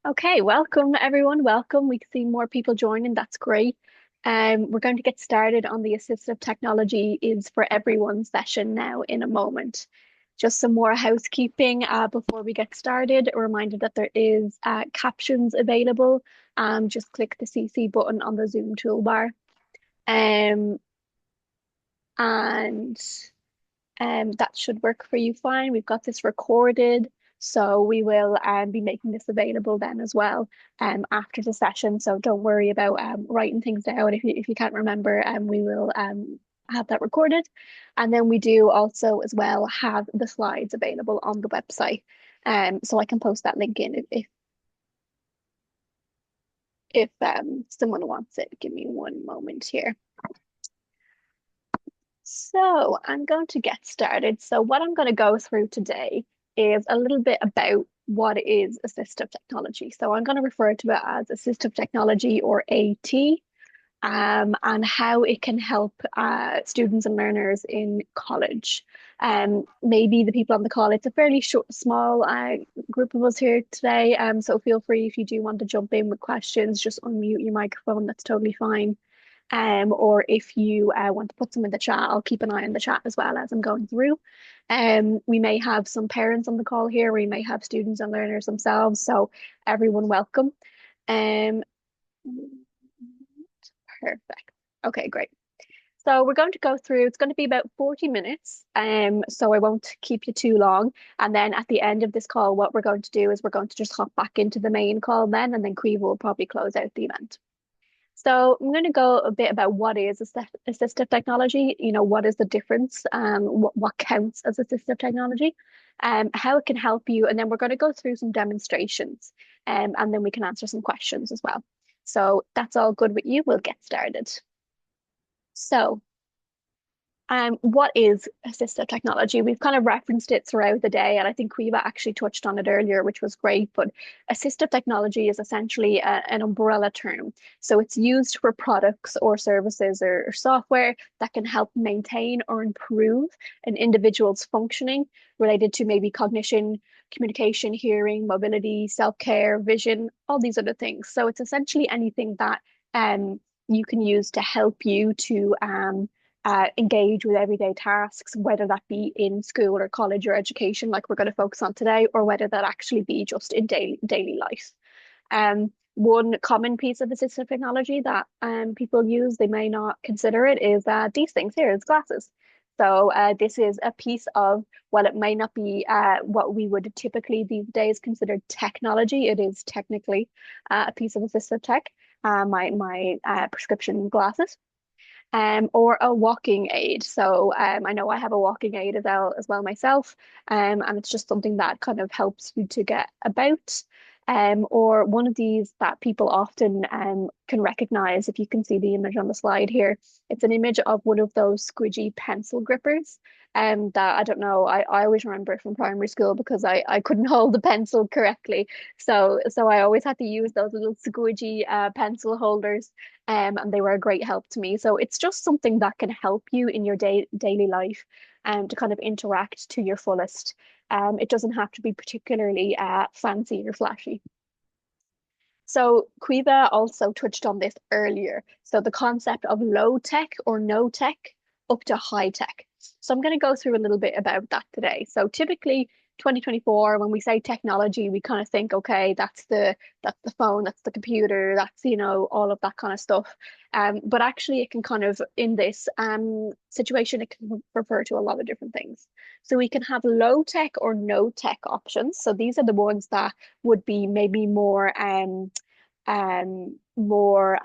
Okay, welcome everyone. Welcome. We can see more people joining. That's great. We're going to get started on the assistive technology is for everyone session now in a moment. Just some more housekeeping before we get started. A reminder that there is captions available. Just click the CC button on the Zoom toolbar. Um, and that should work for you fine. We've got this recorded, so we will be making this available then as well after the session. So don't worry about writing things down if you can't remember, we will have that recorded. And then we do also as well have the slides available on the website. So I can post that link in if someone wants it. Give me one moment here. So I'm going to get started. So what I'm going to go through today is a little bit about what is assistive technology. So I'm going to refer to it as assistive technology or AT, and how it can help students and learners in college. Maybe the people on the call, it's a fairly short, small group of us here today. So feel free if you do want to jump in with questions, just unmute your microphone. That's totally fine. Or if you want to put some in the chat, I'll keep an eye on the chat as well as I'm going through. We may have some parents on the call here. We may have students and learners themselves. So everyone welcome. Um, Perfect. Okay, great. So we're going to go through, it's going to be about 40 minutes. So I won't keep you too long. And then at the end of this call, what we're going to do is we're going to just hop back into the main call then, and then Creva will probably close out the event. So I'm going to go a bit about what is assistive technology, what is the difference, what counts as assistive technology, how it can help you, and then we're going to go through some demonstrations, and then we can answer some questions as well. So that's all good with you. We'll get started. So what is assistive technology? We've kind of referenced it throughout the day, and I think we've actually touched on it earlier, which was great. But assistive technology is essentially an umbrella term. So it's used for products or services or software that can help maintain or improve an individual's functioning related to maybe cognition, communication, hearing, mobility, self-care, vision, all these other things. So it's essentially anything that you can use to help you to engage with everyday tasks, whether that be in school or college or education, like we're going to focus on today, or whether that actually be just in daily life. One common piece of assistive technology that people use, they may not consider it, is these things here, is glasses. So this is a piece of, well, it may not be what we would typically these days consider technology. It is technically a piece of assistive tech, my prescription glasses, or a walking aid. So I know I have a walking aid as well myself, and it's just something that kind of helps you to get about. Or one of these that people often can recognize, if you can see the image on the slide here, it's an image of one of those squidgy pencil grippers. That I don't know, I always remember it from primary school because I couldn't hold the pencil correctly. So I always had to use those little squidgy pencil holders, and they were a great help to me. So it's just something that can help you in your daily life, to kind of interact to your fullest. It doesn't have to be particularly fancy or flashy. So Quiva also touched on this earlier. So the concept of low tech or no tech up to high tech. So I'm going to go through a little bit about that today. So typically 2024, when we say technology, we kind of think, okay, that's the phone, that's the computer, that's all of that kind of stuff. But actually it can kind of, in this situation, it can refer to a lot of different things. So we can have low tech or no tech options. So these are the ones that would be maybe more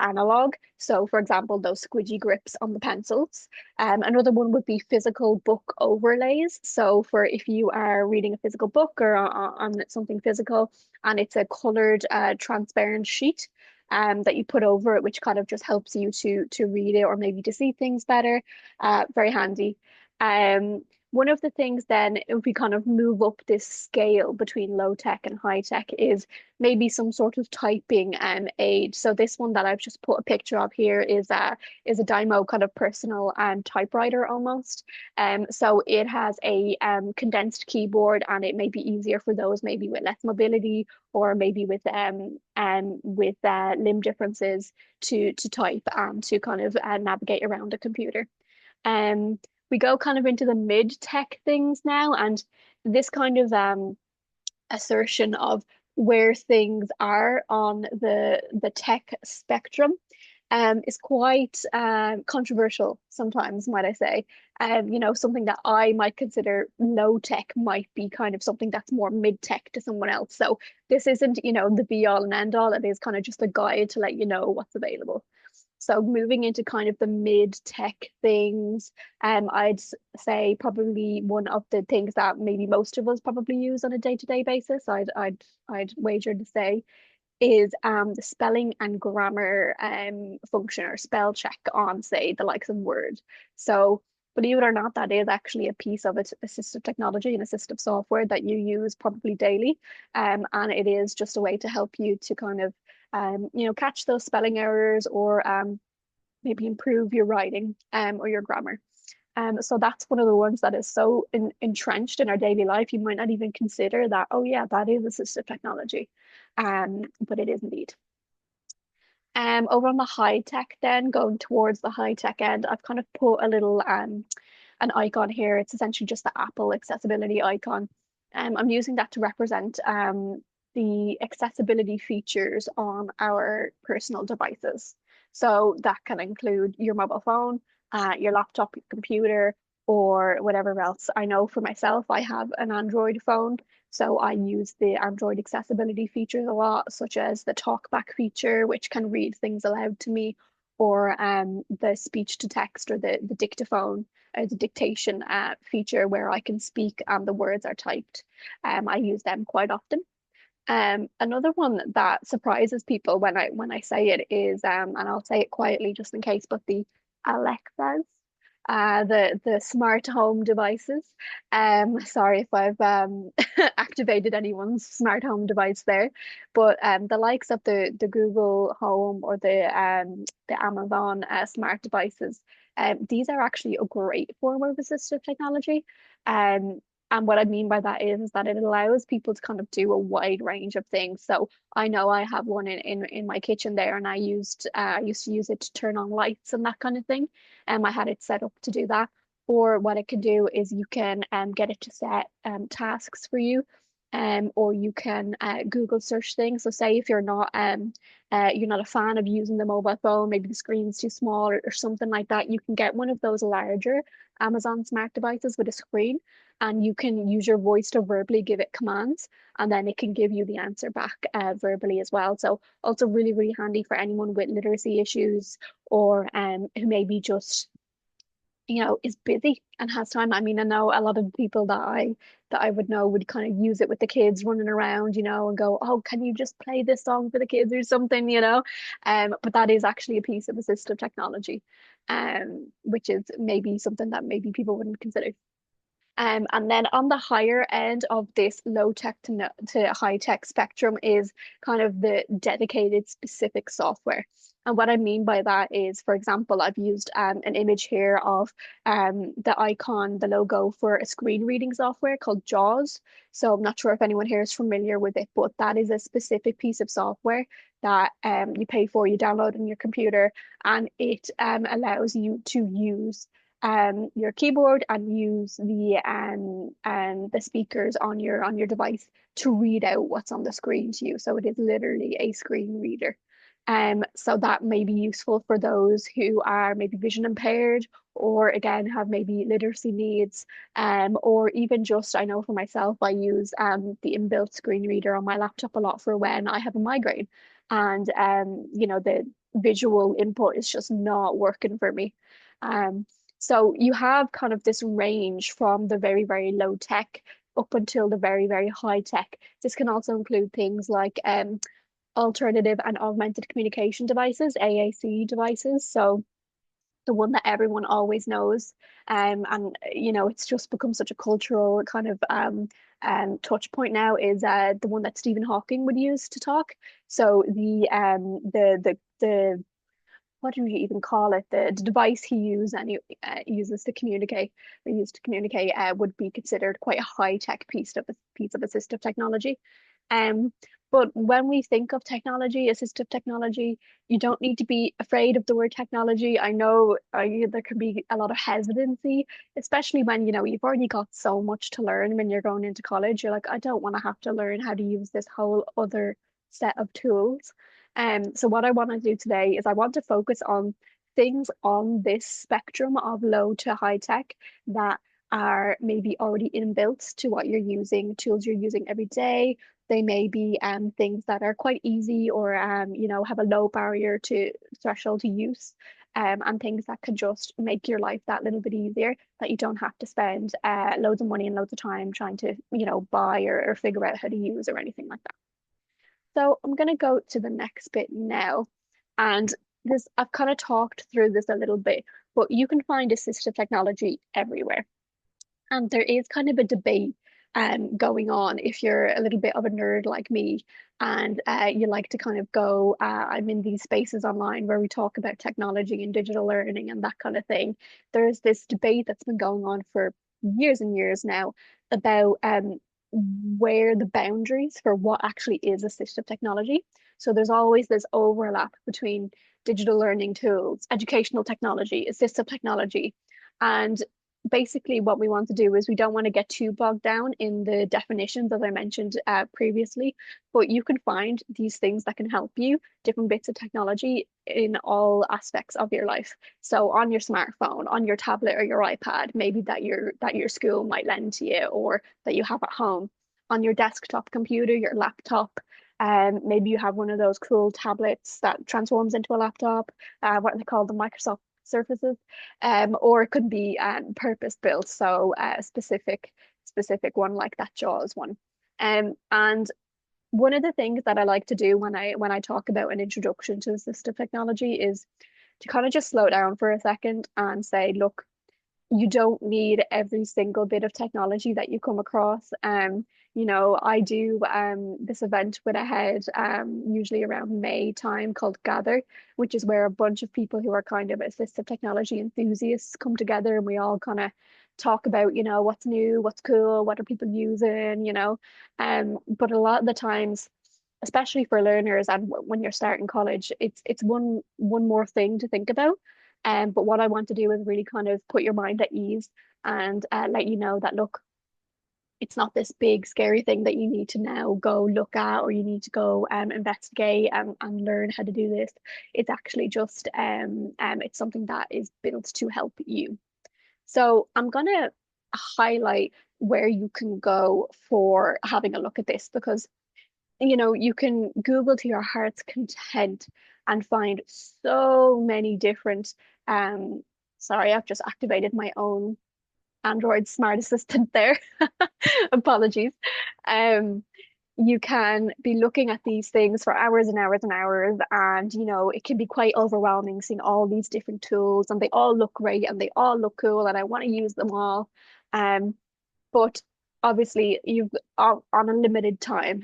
analog. So, for example, those squidgy grips on the pencils. Another one would be physical book overlays. So, for if you are reading a physical book or on something physical, and it's a colored, transparent sheet. That you put over it, which kind of just helps you to read it or maybe to see things better. Very handy. one of the things then, if we kind of move up this scale between low tech and high tech, is maybe some sort of typing aid. So this one that I've just put a picture of here is a Dymo kind of personal typewriter almost. So it has a condensed keyboard, and it may be easier for those maybe with less mobility or maybe with limb differences to type and to kind of navigate around a computer. Um, we go kind of into the mid-tech things now, and this kind of assertion of where things are on the tech spectrum is quite controversial sometimes, might I say. Something that I might consider low tech might be kind of something that's more mid tech to someone else. So this isn't, the be all and end all. It is kind of just a guide to let you know what's available. So moving into kind of the mid-tech things, say probably one of the things that maybe most of us probably use on a day-to-day basis, I'd wager to say, is the spelling and grammar function or spell check on, say, the likes of Word. So believe it or not, that is actually a piece of assistive technology and assistive software that you use probably daily. And it is just a way to help you to kind of catch those spelling errors or maybe improve your writing or your grammar. So that's one of the ones that is so entrenched in our daily life, you might not even consider that, oh yeah, that is assistive technology. But it is indeed. Over on the high tech then, going towards the high tech end, I've kind of put a little an icon here. It's essentially just the Apple accessibility icon. I'm using that to represent the accessibility features on our personal devices. So that can include your mobile phone, your laptop, your computer, or whatever else. I know for myself, I have an Android phone, so I use the Android accessibility features a lot, such as the talkback feature, which can read things aloud to me, or the speech to text or the dictaphone, the dictation feature where I can speak and the words are typed. I use them quite often. Another one that surprises people when I say it is, and I'll say it quietly just in case, but the Alexas, the smart home devices. Sorry if I've activated anyone's smart home device there, but the likes of the Google Home or the Amazon smart devices, these are actually a great form of assistive technology. Um, and what I mean by that is that it allows people to kind of do a wide range of things. So I know I have one in my kitchen there, and I used to use it to turn on lights and that kind of thing. I had it set up to do that. Or what it can do is you can get it to set tasks for you, or you can Google search things. So say if you're not a fan of using the mobile phone, maybe the screen's too small or something like that, you can get one of those larger Amazon smart devices with a screen, and you can use your voice to verbally give it commands, and then it can give you the answer back verbally as well. So also really, really handy for anyone with literacy issues or who maybe just is busy and has time. I mean, I know a lot of people that I would know would kind of use it with the kids running around, and go, oh, can you just play this song for the kids or something. But that is actually a piece of assistive technology, which is maybe something that maybe people wouldn't consider. And then on the higher end of this low tech to, no, to high tech spectrum is kind of the dedicated specific software. And what I mean by that is, for example, I've used an image here of the icon, the logo for a screen reading software called JAWS. So I'm not sure if anyone here is familiar with it, but that is a specific piece of software that you pay for, you download on your computer, and it allows you to use your keyboard and use the speakers on your device to read out what's on the screen to you. So it is literally a screen reader. So that may be useful for those who are maybe vision impaired or again have maybe literacy needs, or even just I know for myself I use the inbuilt screen reader on my laptop a lot for when I have a migraine and the visual input is just not working for me. So you have kind of this range from the very, very low tech up until the very, very high tech. This can also include things like alternative and augmented communication devices, AAC devices. So the one that everyone always knows. And it's just become such a cultural kind of touch point now is the one that Stephen Hawking would use to talk. So the what do you even call it? The device he used and he uses to communicate or used to communicate would be considered quite a high tech piece of assistive technology. Um, but when we think of technology, assistive technology, you don't need to be afraid of the word technology. I know there can be a lot of hesitancy, especially when you've already got so much to learn when you're going into college. You're like, I don't want to have to learn how to use this whole other set of tools. So what I want to do today is I want to focus on things on this spectrum of low to high tech that are maybe already inbuilt to what you're using, tools you're using every day. They may be things that are quite easy or have a low barrier to threshold to use. And things that can just make your life that little bit easier, that you don't have to spend loads of money and loads of time trying to, buy or figure out how to use or anything like that. So I'm going to go to the next bit now. And this, I've kind of talked through this a little bit, but you can find assistive technology everywhere. And there is kind of a debate going on if you're a little bit of a nerd like me and you like to kind of go, I'm in these spaces online where we talk about technology and digital learning and that kind of thing. There's this debate that's been going on for years and years now about where the boundaries for what actually is assistive technology. So there's always this overlap between digital learning tools, educational technology, assistive technology. And basically what we want to do is we don't want to get too bogged down in the definitions as I mentioned previously, but you can find these things that can help you, different bits of technology in all aspects of your life. So on your smartphone, on your tablet or your iPad, maybe that your school might lend to you or that you have at home, on your desktop computer, your laptop. Maybe you have one of those cool tablets that transforms into a laptop, what are they called, the Microsoft surfaces, or it could be purpose built, so a specific one like that Jaws one. And one of the things that I like to do when I talk about an introduction to assistive technology is to kind of just slow down for a second and say, look, you don't need every single bit of technology that you come across. I do this event with a head usually around May time called Gather, which is where a bunch of people who are kind of assistive technology enthusiasts come together and we all kind of talk about, what's new, what's cool, what are people using, but a lot of the times, especially for learners and when you're starting college, it's one more thing to think about. But what I want to do is really kind of put your mind at ease and let you know that look, it's not this big scary thing that you need to now go look at or you need to go investigate and learn how to do this. It's actually just it's something that is built to help you. So I'm gonna highlight where you can go for having a look at this because you can Google to your heart's content and find so many different sorry, I've just activated my own Android smart assistant there. Apologies. Um, you can be looking at these things for hours and hours and hours, and it can be quite overwhelming seeing all these different tools, and they all look great and they all look cool, and I want to use them all. But obviously you've on a limited time.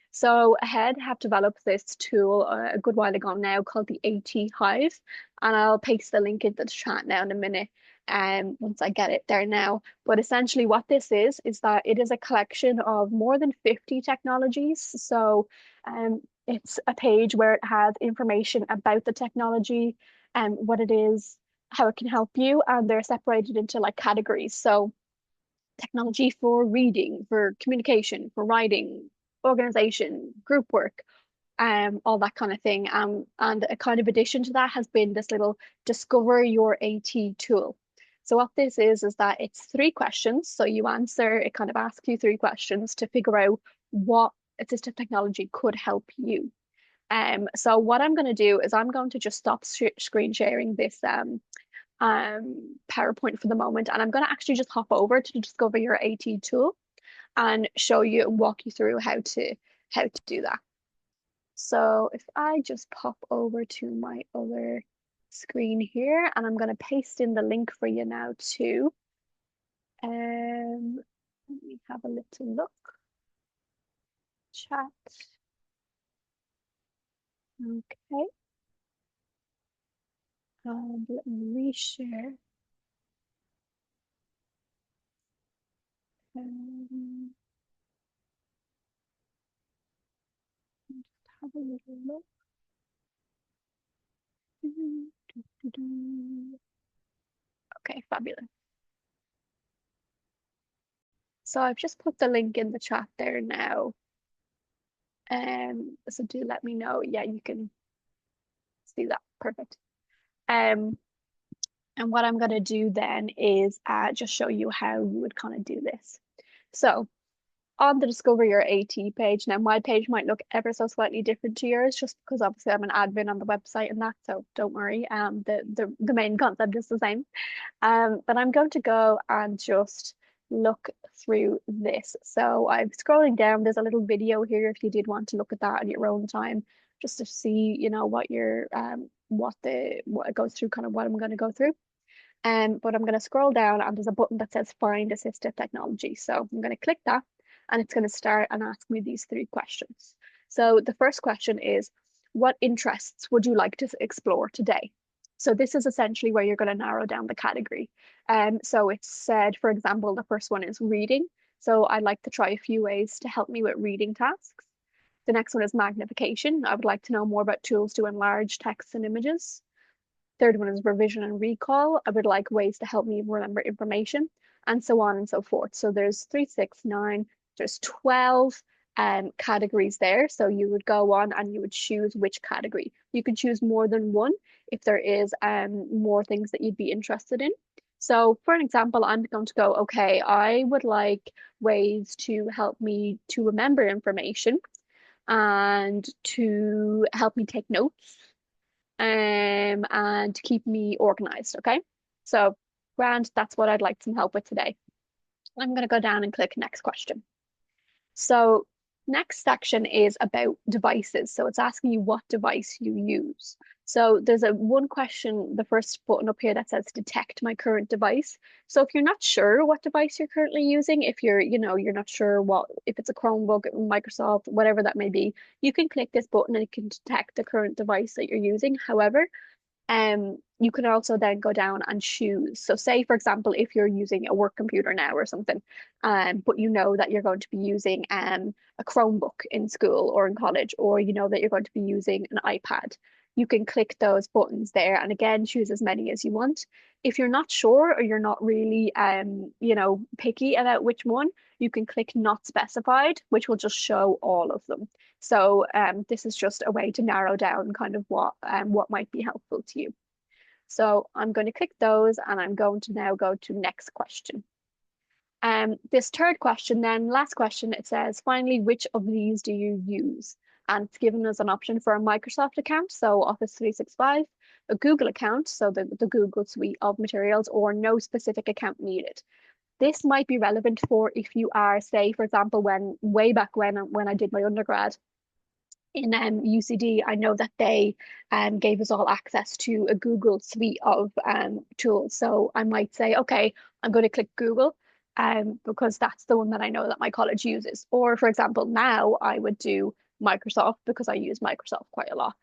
So Ahead have developed this tool a good while ago now called the AT Hive, and I'll paste the link into the chat now in a minute. Once I get it there now. But essentially, what this is that it is a collection of more than 50 technologies. So it's a page where it has information about the technology and what it is, how it can help you, and they're separated into like categories. So technology for reading, for communication, for writing, organization, group work, all that kind of thing. And a kind of addition to that has been this little Discover Your AT tool. So what this is that it's 3 questions. So you answer, it kind of asks you 3 questions to figure out what assistive technology could help you. So what I'm going to do is I'm going to just stop screen sharing this PowerPoint for the moment. And I'm going to actually just hop over to Discover Your AT tool and show you and walk you through how to do that. So if I just pop over to my other screen here, and I'm going to paste in the link for you now too. Let me have a little look. Chat. Okay. And let me reshare. Um, just have a little look. Okay, fabulous. So I've just put the link in the chat there now. So do let me know. Yeah, you can see that. Perfect. Um, and what I'm gonna do then is just show you how you would kind of do this. So on the Discover Your AT page, now my page might look ever so slightly different to yours, just because obviously I'm an admin on the website and that, so don't worry. The main concept is the same. But I'm going to go and just look through this. So I'm scrolling down. There's a little video here if you did want to look at that at your own time, just to see, what your what it goes through, kind of what I'm going to go through. But I'm going to scroll down and there's a button that says Find Assistive Technology. So I'm going to click that and it's going to start and ask me these three questions. So the first question is, what interests would you like to explore today? So this is essentially where you're going to narrow down the category. So it's said, for example, the first one is reading. So I'd like to try a few ways to help me with reading tasks. The next one is magnification. I would like to know more about tools to enlarge text and images. Third one is revision and recall. I would like ways to help me remember information, and so on and so forth. So there's 3, 6, 9, there's 12 categories there. So you would go on and you would choose which category. You can choose more than one if there is more things that you'd be interested in. So for an example, I'm going to go, okay, I would like ways to help me to remember information and to help me take notes and keep me organized. Okay. So, grand, that's what I'd like some help with today. I'm going to go down and click next question. So, next section is about devices. So, it's asking you what device you use. So, there's a one question, the first button up here that says detect my current device. So, if you're not sure what device you're currently using, if you're not sure if it's a Chromebook, Microsoft, whatever that may be, you can click this button and it can detect the current device that you're using. However, you can also then go down and choose. So say, for example, if you're using a work computer now or something, but you know that you're going to be using a Chromebook in school or in college, or you know that you're going to be using an iPad, you can click those buttons there and again choose as many as you want. If you're not sure or you're not really picky about which one, you can click not specified, which will just show all of them. So this is just a way to narrow down kind of what might be helpful to you. So I'm going to click those and I'm going to now go to next question. This third question, then last question, it says, finally, which of these do you use? And it's given us an option for a Microsoft account, so Office 365, a Google account, so the Google suite of materials, or no specific account needed. This might be relevant for if you are, say, for example, way back when I did my undergrad, in UCD, I know that they gave us all access to a Google suite of tools. So I might say, okay, I'm going to click Google because that's the one that I know that my college uses. Or for example, now I would do Microsoft because I use Microsoft quite a lot.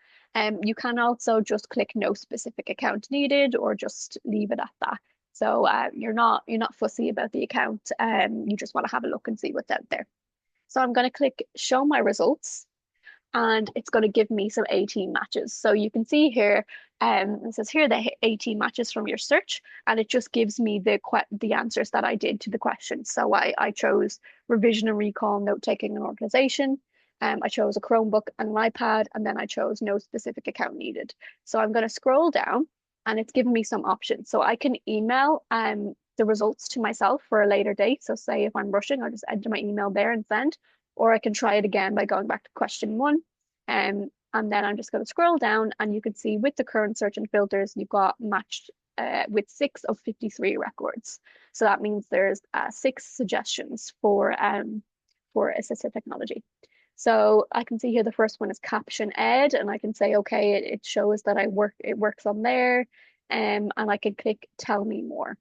You can also just click no specific account needed or just leave it at that. So you're not fussy about the account. You just want to have a look and see what's out there. So I'm going to click show my results and it's going to give me some AT matches. So you can see here, it says here the AT matches from your search, and it just gives me the answers that I did to the question. So I chose revision and recall, note taking and organization. I chose a Chromebook and an iPad, and then I chose no specific account needed. So I'm going to scroll down, and it's given me some options. So I can email the results to myself for a later date. So say if I'm rushing, I'll just enter my email there and send, or I can try it again by going back to question one. And then I'm just going to scroll down and you can see with the current search and filters, you've got matched with 6 of 53 records. So that means there's 6 suggestions for assistive technology. So I can see here the first one is caption ed, and I can say, okay, it shows that it works on there, and I can click tell me more.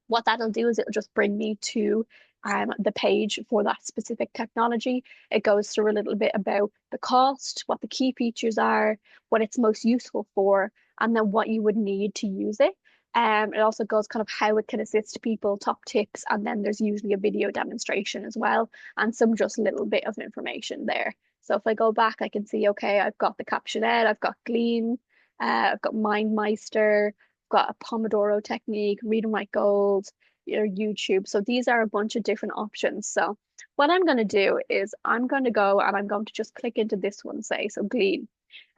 What that'll do is it'll just bring me to the page for that specific technology. It goes through a little bit about the cost, what the key features are, what it's most useful for, and then what you would need to use it. It also goes kind of how it can assist people, top tips, and then there's usually a video demonstration as well, and some just little bit of information there. So if I go back, I can see, okay, I've got the Caption Ed, I've got Glean, I've got MindMeister, got a Pomodoro technique, Read and Write Gold, YouTube. So these are a bunch of different options. So what I'm going to do is I'm going to go and I'm going to just click into this one, say, so Glean.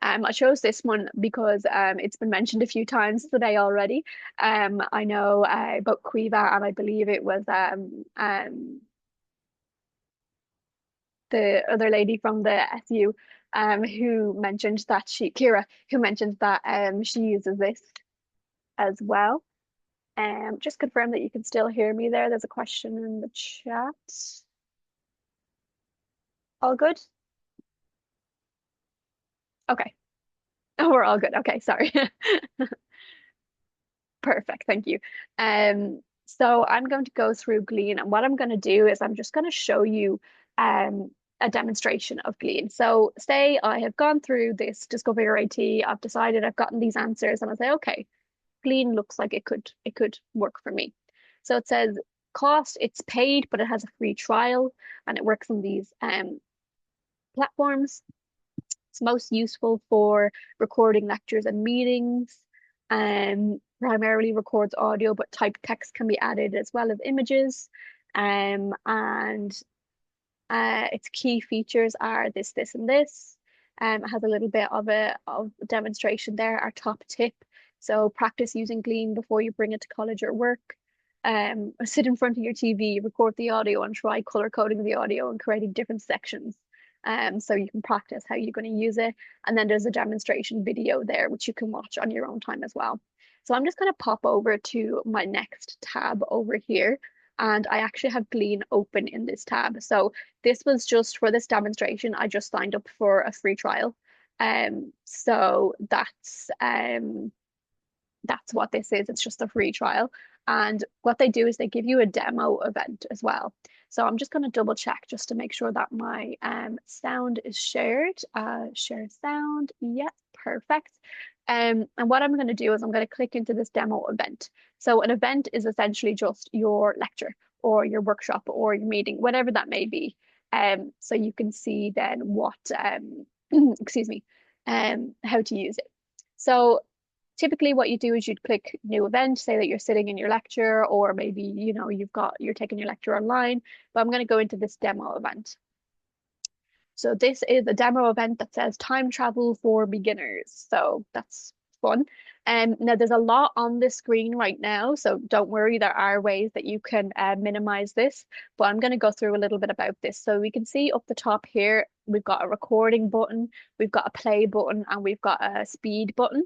I chose this one because it's been mentioned a few times today already. I know about Quiva, and I believe it was the other lady from the SU who mentioned that Kira, who mentioned that she uses this as well. Just confirm that you can still hear me there. There's a question in the chat. All good? Okay. Oh, we're all good. Okay, sorry. Perfect, thank you. So I'm going to go through Glean, and what I'm going to do is I'm just going to show you a demonstration of Glean. So say I have gone through this Discover Your IT, I've decided I've gotten these answers, and I say, okay, Glean looks like it could work for me. So it says cost, it's paid, but it has a free trial, and it works on these platforms. It's most useful for recording lectures and meetings, and primarily records audio, but typed text can be added as well as images. And its key features are this, this, and this. It has a little bit of a demonstration there. Our top tip: so practice using Glean before you bring it to college or work. Sit in front of your TV, record the audio, and try color coding the audio and creating different sections. So you can practice how you're going to use it. And then there's a demonstration video there, which you can watch on your own time as well. So I'm just going to pop over to my next tab over here. And I actually have Glean open in this tab. So this was just for this demonstration. I just signed up for a free trial. So that's what this is. It's just a free trial. And what they do is they give you a demo event as well. So I'm just going to double check just to make sure that my sound is shared. Share sound. Yeah, perfect. And what I'm going to do is I'm going to click into this demo event. So an event is essentially just your lecture or your workshop or your meeting, whatever that may be. So you can see then what, excuse me, how to use it. So typically what you do is you'd click new event, say that you're sitting in your lecture, or maybe you're taking your lecture online, but I'm going to go into this demo event. So this is a demo event that says time travel for beginners. So that's fun. Now there's a lot on the screen right now, so don't worry, there are ways that you can minimize this, but I'm going to go through a little bit about this. So we can see up the top here, we've got a recording button, we've got a play button, and we've got a speed button.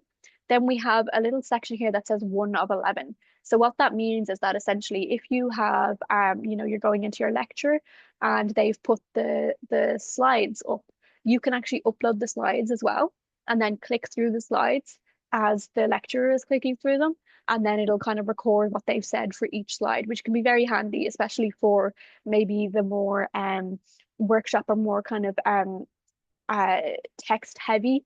Then we have a little section here that says 1 of 11. So what that means is that essentially if you have, you're going into your lecture and they've put the slides up, you can actually upload the slides as well and then click through the slides as the lecturer is clicking through them. And then it'll kind of record what they've said for each slide, which can be very handy, especially for maybe the more workshop or more kind of text heavy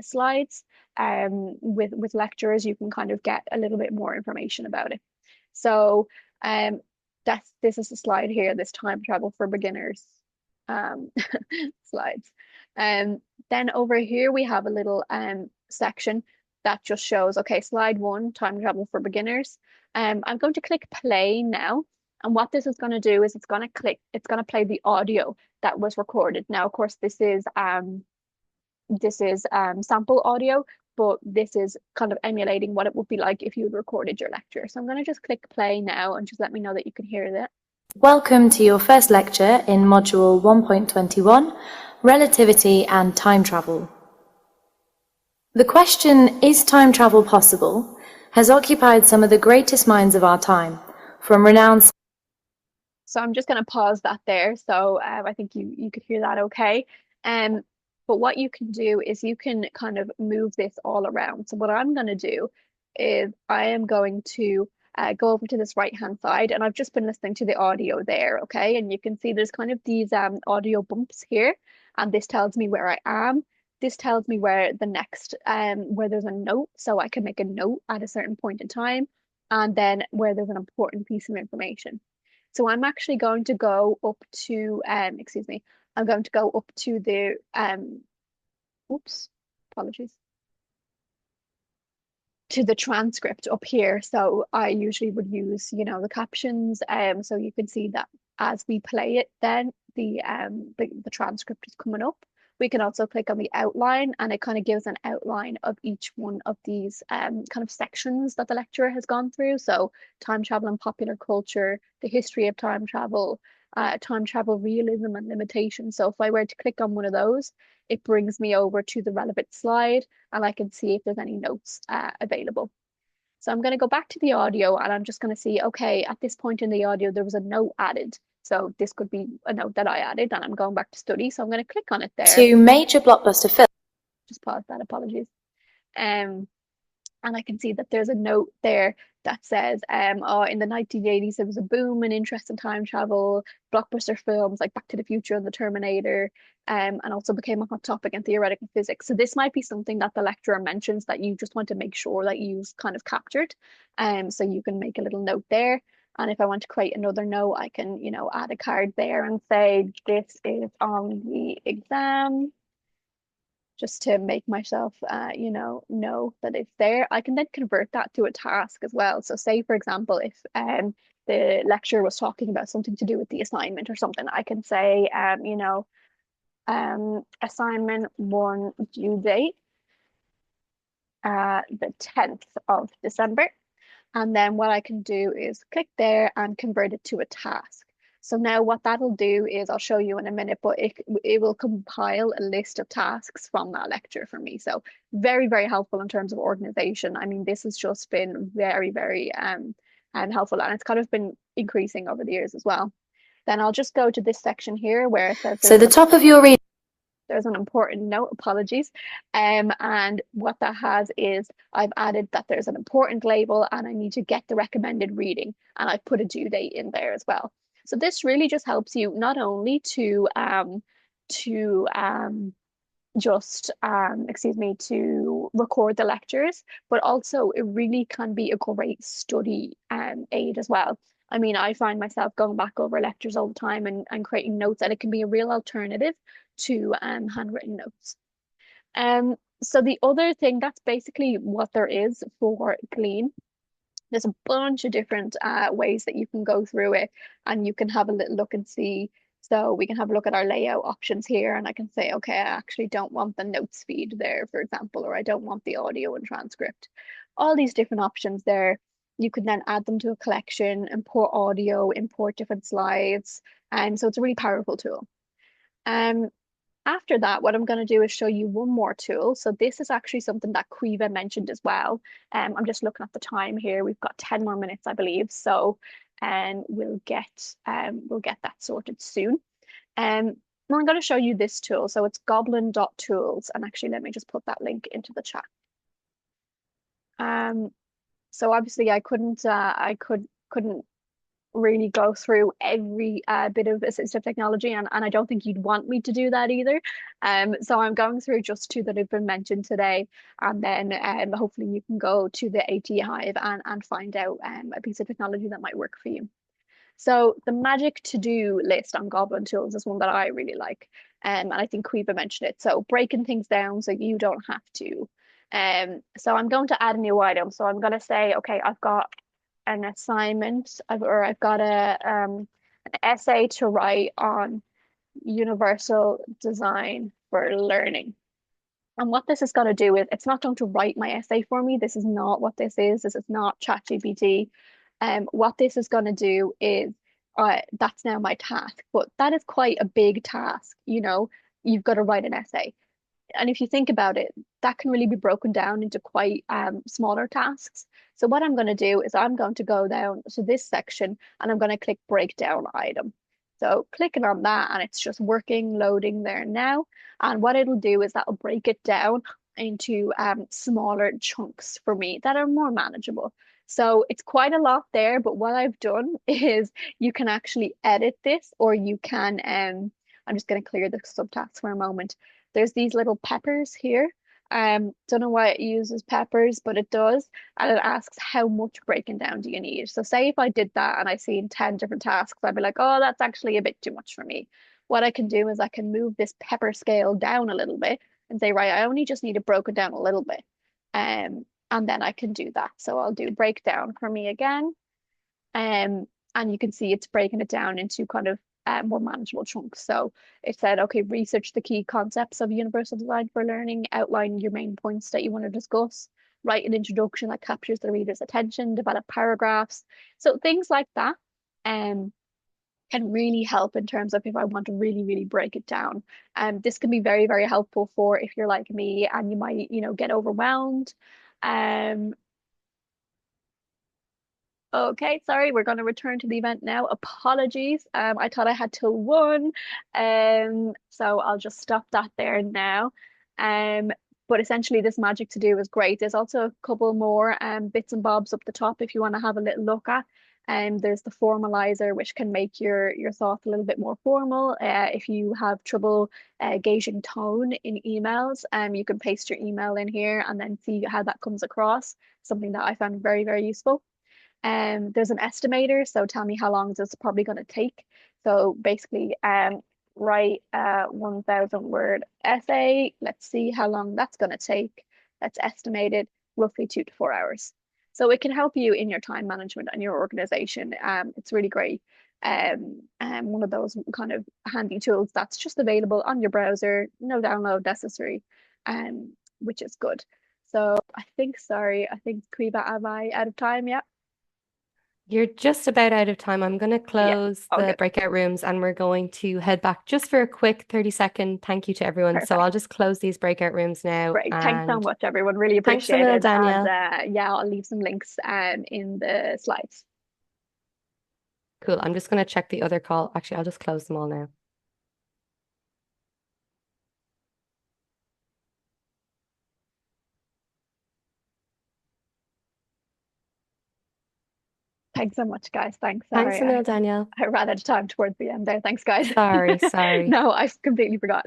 slides. With lecturers, you can kind of get a little bit more information about it. So this is a slide here, this time travel for beginners slides. Then over here we have a little section that just shows, okay, slide 1, time travel for beginners. I'm going to click play now. And what this is going to do is it's going to play the audio that was recorded. Now, of course, this is sample audio, but this is kind of emulating what it would be like if you had recorded your lecture. So I'm going to just click play now and just let me know that you can hear that. Welcome to your first lecture in Module 1.21, Relativity and Time Travel. The question, is time travel possible, has occupied some of the greatest minds of our time, from renowned So I'm just going to pause that there. So I think you could hear that okay. Um, but what you can do is you can kind of move this all around. So what I'm going to do is I am going to go over to this right hand side, and I've just been listening to the audio there, okay? And you can see there's kind of these audio bumps here, and this tells me where I am. This tells me where the next where there's a note, so I can make a note at a certain point in time, and then where there's an important piece of information. So I'm actually going to go up to, excuse me, I'm going to go up to the, oops, apologies, to the transcript up here. So I usually would use, the captions, so you can see that as we play it, then the transcript is coming up. We can also click on the outline, and it kind of gives an outline of each one of these kind of sections that the lecturer has gone through. So time travel and popular culture, the history of time travel realism and limitation. So if I were to click on one of those, it brings me over to the relevant slide, and I can see if there's any notes available. So I'm going to go back to the audio, and I'm just going to see, okay, at this point in the audio, there was a note added. So this could be a note that I added, and I'm going back to study. So I'm going to click on it there. To major blockbuster films. Just pause that, apologies. Um, and I can see that there's a note there that says, oh, in the 1980s, there was a boom in interest in time travel, blockbuster films like Back to the Future and The Terminator, and also became a hot topic in theoretical physics. So this might be something that the lecturer mentions that you just want to make sure that you've kind of captured. So you can make a little note there. And if I want to create another note, I can, add a card there and say, this is on the exam, just to make myself, know that it's there. I can then convert that to a task as well. So say, for example, if the lecturer was talking about something to do with the assignment or something, I can say, assignment one due date, the 10th of December. And then what I can do is click there and convert it to a task. So now what that'll do is I'll show you in a minute, but it will compile a list of tasks from that lecture for me. So very, very helpful in terms of organization. I mean, this has just been very, very helpful, and it's kind of been increasing over the years as well. Then I'll just go to this section here where it says So the top of your read. there's an important note, apologies. And what that has is I've added that there's an important label, and I need to get the recommended reading, and I've put a due date in there as well. So this really just helps you not only to just excuse me, to record the lectures, but also it really can be a great study aid as well. I mean, I find myself going back over lectures all the time and creating notes, and it can be a real alternative to handwritten notes. So the other thing, that's basically what there is for Glean. There's a bunch of different ways that you can go through it, and you can have a little look and see. So we can have a look at our layout options here, and I can say, okay, I actually don't want the notes feed there, for example, or I don't want the audio and transcript. All these different options there. You can then add them to a collection, import audio, import different slides. And so it's a really powerful tool. Um, After that, what I'm going to do is show you one more tool. So this is actually something that Quiva mentioned as well. I'm just looking at the time here. We've got 10 more minutes, I believe. So we'll get that sorted soon. And I'm going to show you this tool. So it's goblin.tools. And actually, let me just put that link into the chat. So obviously I couldn't really go through every bit of assistive technology, and I don't think you'd want me to do that either. So I'm going through just two that have been mentioned today, and then hopefully you can go to the AT Hive and find out a piece of technology that might work for you. So the magic to-do list on Goblin Tools is one that I really like. And I think Quiba mentioned it. So breaking things down so you don't have to. So I'm going to add a new item. So I'm going to say, okay, I've got an assignment, or I've got an essay to write on universal design for learning. And what this is going to do is it's not going to write my essay for me. This is not what this is. This is not ChatGPT. What this is going to do is that's now my task, but that is quite a big task. You've got to write an essay. And if you think about it, that can really be broken down into quite smaller tasks. So what I'm going to do is I'm going to go down to this section and I'm going to click breakdown item. So clicking on that and it's just working, loading there now. And what it'll do is that'll break it down into smaller chunks for me that are more manageable. So it's quite a lot there, but what I've done is you can actually edit this or you can, I'm just going to clear the subtasks for a moment. There's these little peppers here. Don't know why it uses peppers, but it does. And it asks how much breaking down do you need? So say if I did that and I seen 10 different tasks, I'd be like, oh, that's actually a bit too much for me. What I can do is I can move this pepper scale down a little bit and say, right, I only just need it broken down a little bit. And then I can do that. So I'll do breakdown for me again. Um, and you can see it's breaking it down into kind of more manageable chunks. So it said, okay, research the key concepts of universal design for learning, outline your main points that you want to discuss, write an introduction that captures the reader's attention, develop paragraphs. So things like that can really help in terms of if I want to really, really break it down. This can be very, very helpful for if you're like me and you might, get overwhelmed. Um, Okay, sorry, we're going to return to the event now. Apologies. I thought I had till 1. So I'll just stop that there now. Um, but essentially this magic to do is great. There's also a couple more bits and bobs up the top if you want to have a little look at. There's the formalizer, which can make your thoughts a little bit more formal. If you have trouble gauging tone in emails, you can paste your email in here and then see how that comes across. Something that I found very, very useful. There's an estimator, so tell me how long this is probably going to take. So basically, write a 1,000 word essay. Let's see how long that's going to take. That's estimated roughly 2 to 4 hours. So it can help you in your time management and your organization. It's really great. One of those kind of handy tools that's just available on your browser, no download necessary, which is good. So sorry, I think Kriva, am I out of time? Yeah. You're just about out of time. I'm going to Yeah. close All the good. breakout rooms and we're going to head back just for a quick 30-second thank you to everyone. So I'll Perfect. just close these breakout rooms now. Great. Thanks so And much, everyone. Really thanks a appreciate mil, it. And Danielle. yeah, I'll leave some links in the slides. Cool. I'm just going to check the other call. Actually, I'll just close them all now. Thanks so much, guys. Thanks. Thanks Sorry, a mil, I, Danielle. I ran out of time towards the end there. Thanks, guys. Sorry. No, I completely forgot.